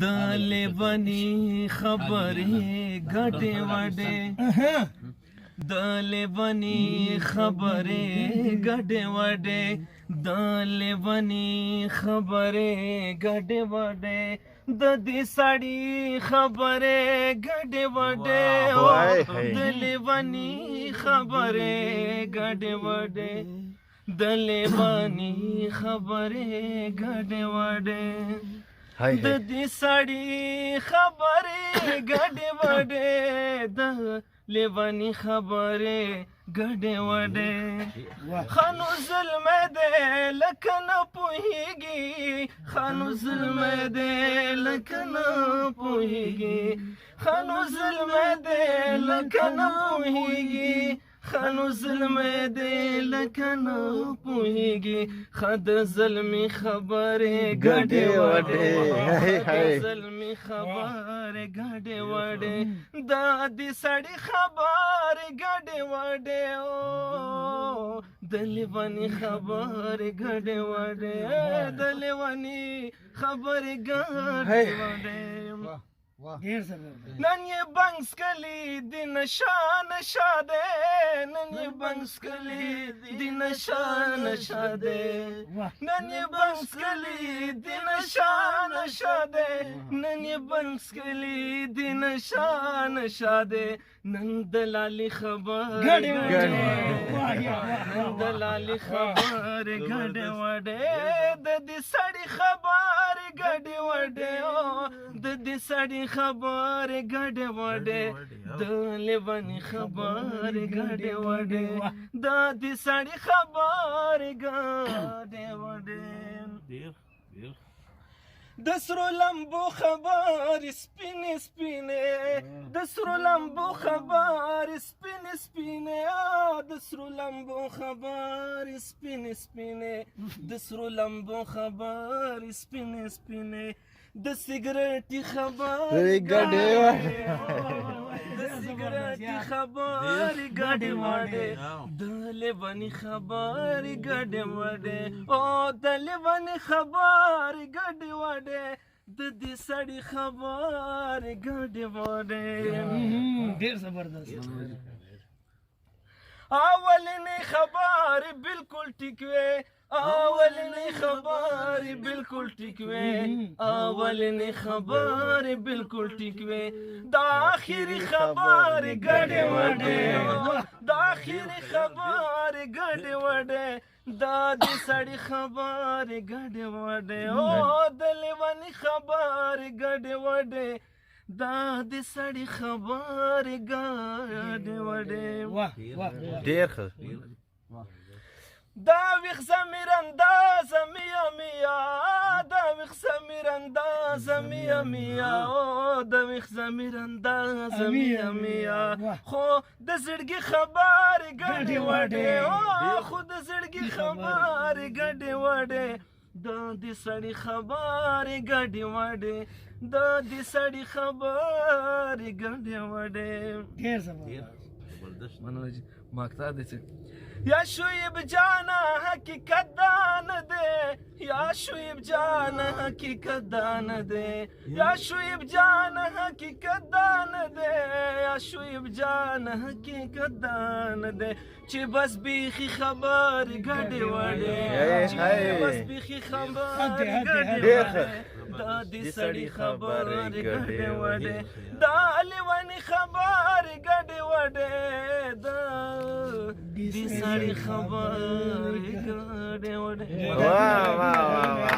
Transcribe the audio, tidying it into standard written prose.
د لیونی خبرې ګډې وډې د لیونی خبرې ګډې وډې د لیونی خبرې ګډې وډې د دې سړي خبرې ګډې وډې د لیونی خبرې ګډې وډې د لیونی خبرې ګډې وډې د دې سړي خبرې ګډې وډې د لیونی خبرې ګډې وډې خانو ظلم دې لکه نه پوهېږي خانو ظلم دې لکه نه پوهېږي خانو ظلم دې لکه نه پوهېږي خانو ظلم دې لکه نه پوهېږي خد ظلمي خبرې ګډې وډې ظلمي خبرې ګډې وډې دا دې سړي خبرې ګډې وډې د لیوني خبرې ګډې وډې د لیوني خبرې ګډې وډې نن یې بنګس کلی د نشا نشا دی نن یې بنګس کلی د نشا نشا دی نن یې بنګس کلی د نشا نشا دی نن یې بنګس کلی د نشا نشا دی نن دلالي خبر نن دلالي خبر ګډې وډې د دې سړي خبر ګډې وډې د دې سړي خبر ګډې وډې د لیوني خبر ګډې وډې د دې سړي خبر ګډې وډې د سرو لمبو خبر سپینې سپینې د سرو لمبو خبر سپینې سپینې د سرو لمبو خبر سپینې سپینې د سرو لمبو خبر سپینې سپینې د سیګریټي خبر ګډې وډې د سیګریټي خبر ګډې وډې د لیوني خبر ګډې وډې او د لیوني خبر ګډې وډې د دې سړي خبر ګډې وډې ډېر زبردست اولنې خبر بالکل ټیک وې اولنې خبر بالکل ټیک وې اولنې خبر بالکل ټیک وې د اخري خبر ګډې وډې د اخري خبر ګډې وډې دا دې سړي خبر ګډې وډې او د لیوني خبر ګډې وډې دا دې سړي خبر ګډې وډې ډېر ښه دا ویخ زمیر اندازه میا میا دا ویخ زمیر اندازه میا میا دا ویخ زمیر اندازه میا میا خو د زړګي خبر ګډې وډې خو د زړګي خبر ګډې وډې دا دې سړي خبر ګډې وډې دا دې سړي خبر ګډې وډې ډېر زبردست مقطع دې یا شعیب جانا حقیقت دان دے یا شعیب جانا حقیقت دان دے یا شعیب جانا حقیقت دان دے یا شعیب جانا حقیقت دان دے چې بس بیخي خبر ګډې وډې چې بس بیخي خبر ګډې وډې دا دې سړي خبر ګډې وډې دا لیوني خبر ګډې وډې دا دې سړي خبر ګډې وډې واه واه واه